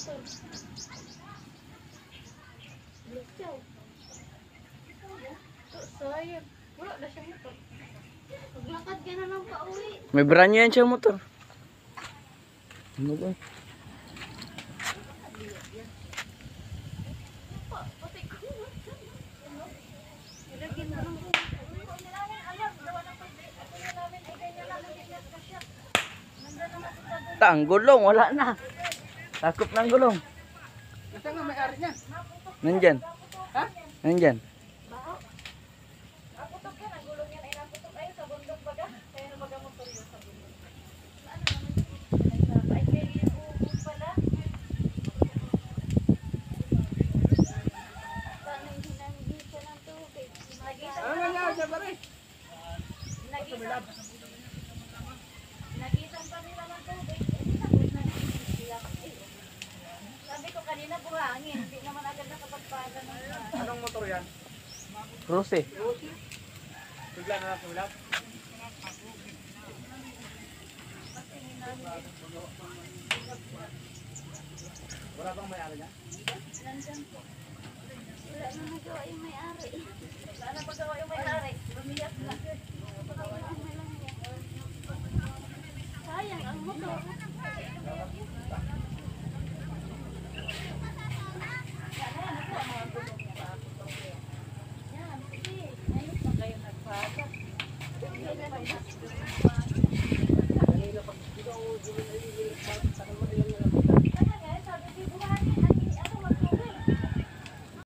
motor. Lutsaw. Sayang. Wala na siya motor. Maglakad ka na lang pa uwi. May brand yan siya motor. Ano ba? Ang gulong, wala na. Takop ng gulong. Nasaan nga may-ari niya? Nandyan. Ha? Nandyan. Naputok yan, ang gulong yan ay naputok ay sa bundok baga. Kaya na baga motor yun sa bundok. Ay, kaya yung ubog pala. Paano yung hinangisa ng tubig? Ano nangyari siya pare? Nagisan pa nila ng tubig. Hindi na po sabi ko kanina buhangin. Hindi naman agad nakapagpaga ng Anong motor yan? Rose. Bigla na lang sulat. Wala bang may-ari niya? Nandyan po. Wala na nagawa yung may-ari. Wala na magawa yung may-ari. Lumiyak na. Sayang ang motor. Yan, sige. Ayos na kayo nagpaga.